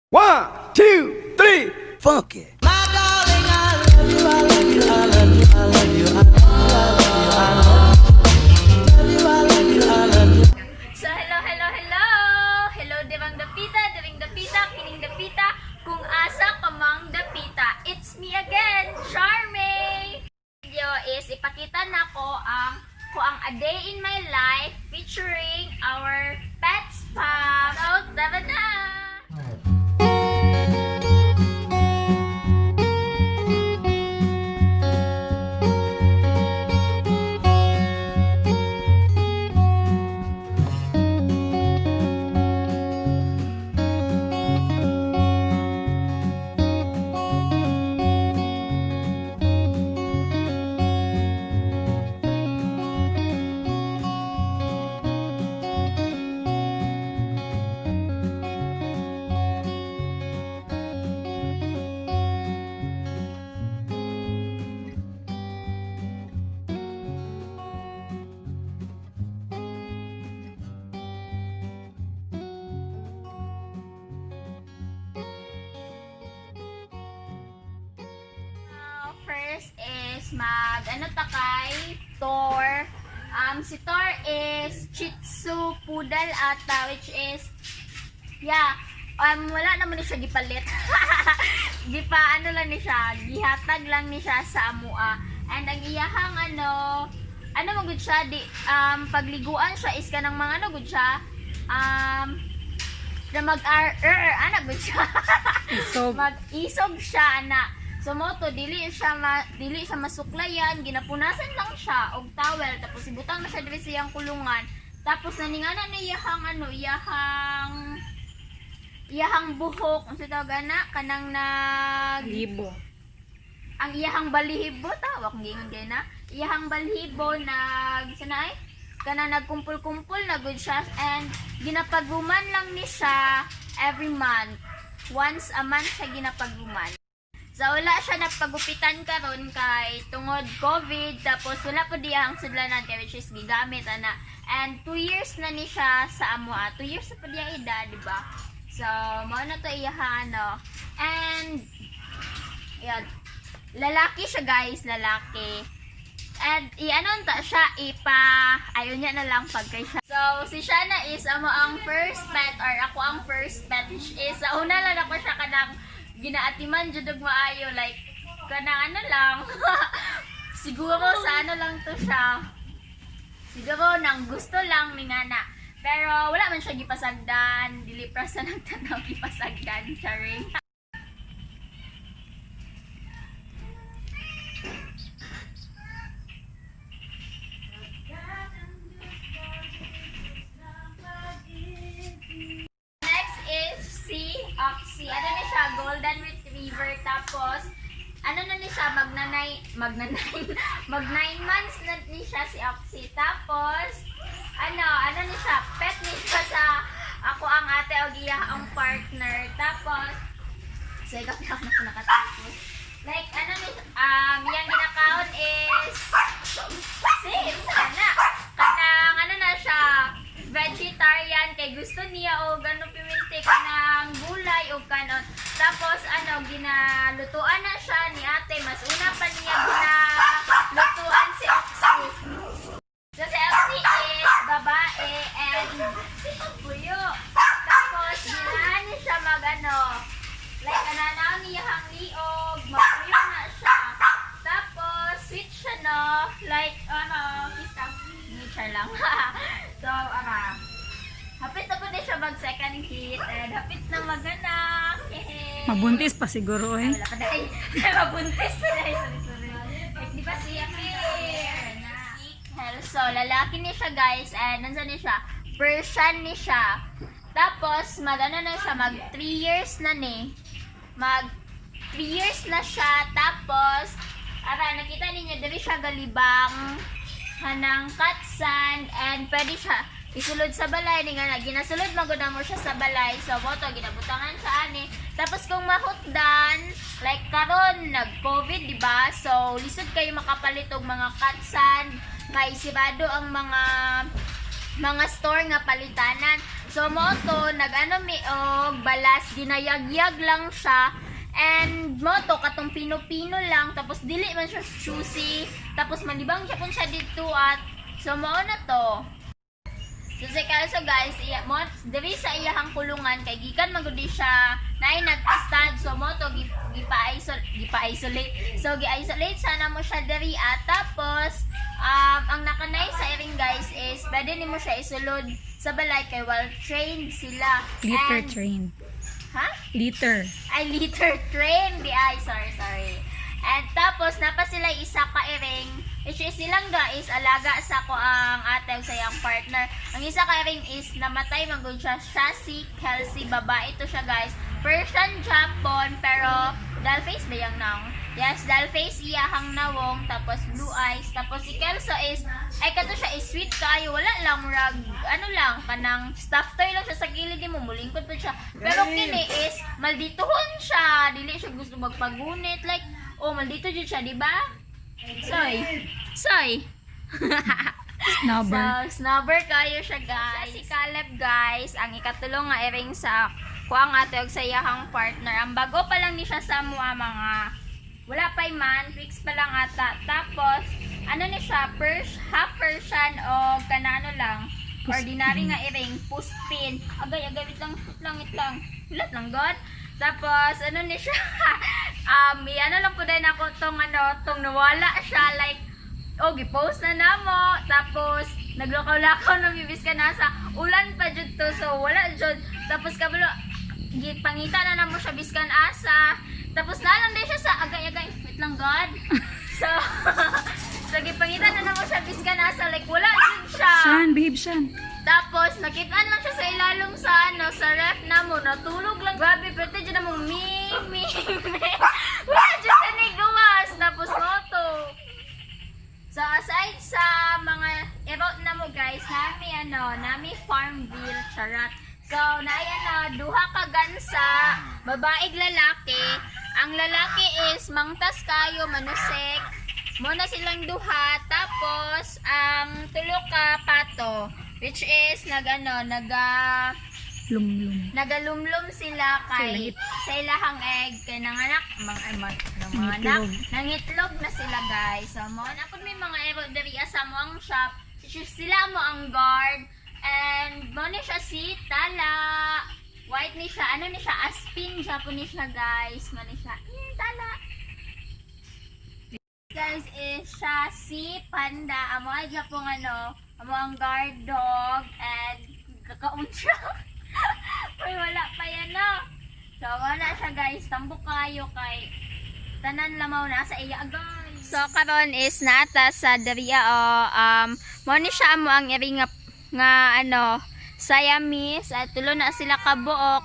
1, 2, 3, funk it. My darling, I love you, I love you, I love you, I love you, I love you, I love you, I love you. So, hello! Hello, Devang Dapita, Deving Dapita, Kining Dapita, kung asa kamang Dapita. It's me again, Charmaine! Video is ipakita na ko ang A Day in My Life featuring our pets farm. So, tara na! First is takay Thor. Si Thor is Shih Tzu Poodle ata, which is wala naman ni siya gipalit. Lang ni siya, gihatag lang ni siya sa amua. And ang iyahang magud siya pagliguan siya is kanang mga gud siya na gud siya. Mag-isog siya ana. So mo to dili siya masuklayan, ginapunasan lang siya og towel tapos ibutang na siya diri sa iyang kulungan. Tapos naningana na iyahang buhok, unsa tawag ana kanang libo. Ang iyahang balihibo tawag gingon kay na. Iyahang balihibo sanay kana nagkumpul-kumpul na gud siya and ginapagruman lang ni siya every month. Once a month siya ginapagruman. So, wala siya nagpagupitan karon kay tungod COVID, tapos wala po diyang sudlanan kay which is gigamit ana. And 2 years na ni siya sa amua. 2 years na po diya edad, di ba? So, mao na to iyahan And yan. Lalaki siya, guys, lalaki. And siya ayun niya na lang pagkay siya. So, si Shana is ang first pet or ako ang first pet which is sa una lang ako siya kanang ginaatiman jud og maayo like kanang lang siguro sa lang to siya, siguro nang gusto lang ni nana, pero wala man siya gipasagdan, dili pra sa nagtanaw gipasagdan charing. Si ni siya, golden retriever, tapos na ni siya, mag 9 months na ni siya si Oxy, tapos ni siya, pet ni siya sa ako ang ate o giya ang partner, tapos so ikaw na ako nakatapos like yung ginakaon is kanang na siya vegetarian kay gusto niya o gano piminti kanang gulay o kanon. Tapos ginalutuan na siya ni ate, mas una pa niya ginalutuan si Oxy. So si Oxy is babae and puyo. Tapos ginahan niya siya like ananaw niya hang liog, mapuyo na siya. Tapos sweet siya like nature lang. So, hapit na po din siya mag-second hit and hapit na maganak. Mabuntis pa siguro Wala pa dahil. Mabuntis pa dahil. Sorry. Di ba siya So, lalaki niya siya, guys, and nandiyan niya siya. Persian niya siya. Tapos, na siya, mag 3 years na ni. Mag 3 years na siya. Tapos, nakita niyo diri siya galibang hanang katsan and pwede siya isulod sa balay ni nga ginasulod magud mo siya sa balay, so boto ginabutangan siya ani. Tapos kung mahutdan like karon nag-COVID, di ba, so lisod kayo makapalit og mga katsan, may sirado ang mga store nga palitanan. So mo to nag-ano mi og balas ginayagyag lang siya. And mo to katong pino-pino lang tapos dili man siya juicy. Tapos manibang siya pun siya dito at so mo na to. So so guys, iya mo diri sa iyahang kulungan kay gikan magudi siya naay nag-stad so mo to gipa-isolate. So gi-isolate sana mo siya diri at tapos ang nakanay sa iring guys is pwede nimo siya isulod sa balay kay well trained sila. Liter And, train. ha? Liter. Ay liter train di ay sorry. And tapos napa sila isa ka iring which is silang guys alaga sa ko ang ate sa iyang partner. Ang isa ka iring is namatay manggod siya si Kelsey, babae ito siya guys. Persian Japon pero doll face ba yang nang? Yes, doll face iyahang nawong tapos blue eyes tapos si Kelso is ay kato siya is sweet kayo wala lang rag ano lang kanang stuffed toy lang siya sa gilid mo mulingkod pa siya pero kini is maldituhon siya dili siya gusto magpagunit like oh maldito jud siya di ba? Soy. Snubber. So, snubber kayo siya guys. Si Caleb guys, ang ikatulong nga iring sa kuang ate og sa iyahang partner. Ang bago pa lang ni siya sa mga wala pa man, fix pa lang ata. Tapos, ano ni siya, half Persian o kanano lang, ordinary nga iring, puspin. Agay, wait lang. Hulat lang, God. Tapos, ano ni siya, ano lang po din ako tong nawala siya, like, gipost na namo. Tapos, naglakaw-lakaw na bibis ka nasa ulan pa jud to, so wala jud. Tapos, kabalo, pangita na namo siya biskan asa. Tapos nalang din siya sa agay wait lang God. So gipangita na namo siya biskan asa like wala jud siya. Shan, babe, Shan. Tapos nakitaan lang siya sa ilalom sa sa ref namo natulog lang grabe pwede jud namo mi. Wala jud sa niguwas tapos moto. So aside sa mga erot namo guys, nami Farmville charat. So, duha ka gansa, babaeng lalaki. Ang lalaki is mangtas kayo, manusik. Muna silang duha. Tapos, ang tulo ka pato, which is nagalumlum sila kay sa ilahang egg kay nanganak nangitlog na sila guys. So, mo na pud may mga eroderiya sa mo ang shop. Sila mo ang guard. And mo ni siya si Tala. White ni siya. Ano ni siya? Aspin Japanese siya guys. Mo ni siya. Tala. Guys is siya si Panda. Amo ay Japong amo ang guard dog. And kakaun siya. Uy, wala pa yan So wala siya guys. Tambok kayo kay tanan lamaw na sa iya guys. So karon is nata sa deriya mo ni siya amo ang iri nga Siamese at tulo na sila kabuok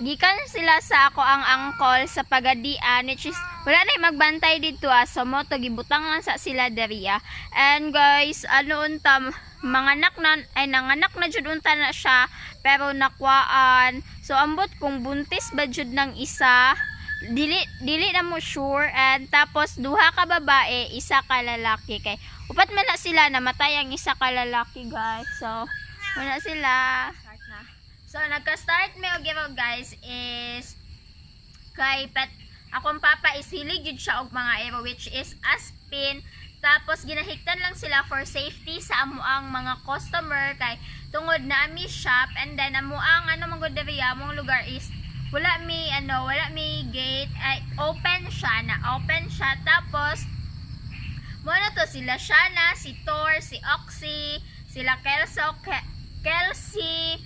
gikan sila sa ako ang angkol sa pagadian which is wala na magbantay dito so mo to gibutang lang sa sila deriya. And guys nanganak na jud unta na siya pero nakwaan so ambot kung buntis ba jud ng isa dili na mo sure. And tapos duha ka babae isa ka lalaki kay upat man na sila namatay ang isa ka lalaki guys. So wala sila start na. So nagka-start me og guys is kay akong papa is hilig jud siya og mga ero which is aspin. Tapos ginahigtan lang sila for safety sa amuang mga customer kay tungod na ami shop. And then amuang mangod diri among lugar is wala mi gate ay open siya tapos muna to sila Shana, si Thor, si Oxy, sila Kelsey,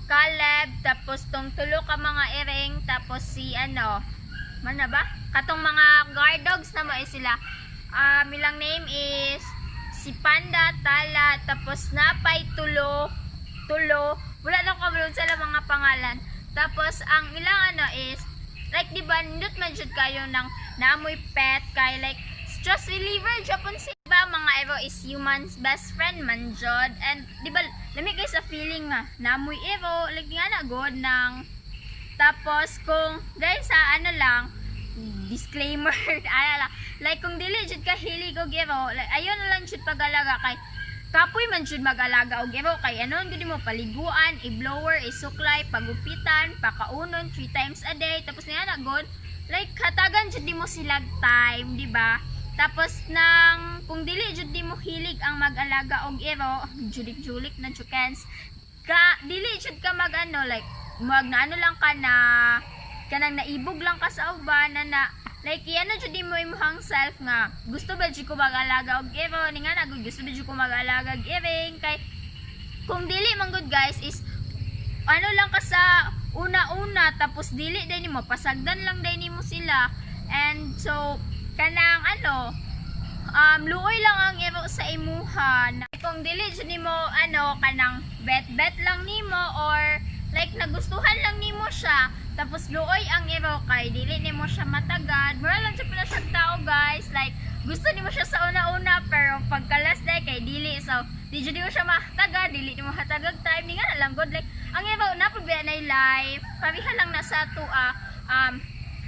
Caleb, tapos tong tulo ka mga iring, tapos si mana ba? Katong mga guard dogs na mo sila. Milang name is si Panda, Tala, tapos napay tulo. Wala lang kabulod sila mga pangalan. Tapos ang ilang is like di ba nindot man jud kayo ng naamoy pet kay like stress reliever Japon si ba mga ero is human's best friend man jud. And di ba lami kay sa feeling nga naamoy ero like nga na god nang tapos kung guys sa lang disclaimer like kung dili jud ka hilig og ero like ayun na lang jud pagalaga kay kapoy man jud mag-alaga og iro kay anon gud mo paliguan, i-blower, isuklay, pagupitan, pakaunon 3 times a day tapos niya na god like hatagan jud mo silag time, di ba? Tapos nang kung dili jud mo hilig ang mag-alaga og iro, julik-julik na chukens. Dili jud ka mag-ano like magnaano lang ka na kanang naibog lang ka sa uban na like ano jud mo imong self nga gusto ba jud ko mag-alaga og iro ninga na gusto ba jud ko mag-alaga og iring kay kung dili man good guys is ano lang ka sa una-una tapos dili day nimo pasagdan lang day nimo sila and so kanang ano luoy lang ang iro sa imuha kung dili jud nimo ano kanang bet lang nimo or like nagustuhan lang nimo siya tapos luoy ang iro kay dili nimo siya matagad mura lang siya pala siyang tao guys like gusto nimo siya sa una-una pero pagkalas day kay dili so di jud mo siya matagad dili nimo hatagag time ni nga na lang good like ang iro na pagbiya na life pareha lang na sa to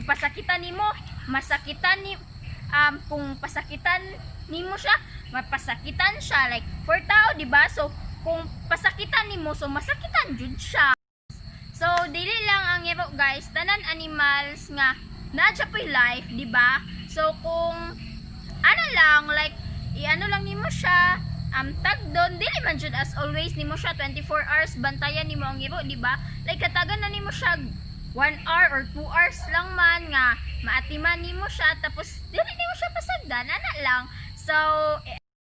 pasakitan nimo masakitan ni kung pasakitan nimo siya mapasakitan siya like for tao di ba so kung pasakitan nimo so masakitan jud siya. So dili lang ang iro guys tanan animals nga nadya po'y life di ba? So kung ano lang like iano lang nimo siya tag doon dili man jud as always nimo siya 24 hours bantayan nimo ang iro di ba? Like katagan na nimo siya 1 hour or 2 hours lang man nga maatiman nimo siya tapos dili nimo siya pasagdan ana lang. So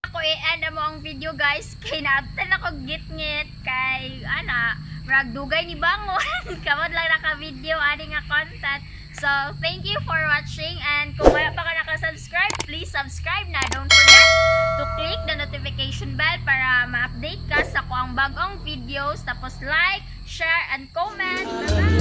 ako i-end mo ang video guys kay naabtan ako gitngit kay ana rag dugay ni bangon kamod lang naka video ani nga content. So thank you for watching and kung wala pa ka naka-subscribe please subscribe na, don't forget to click the notification bell para ma-update ka sa kuang bagong videos tapos like, share and comment. Bye bye.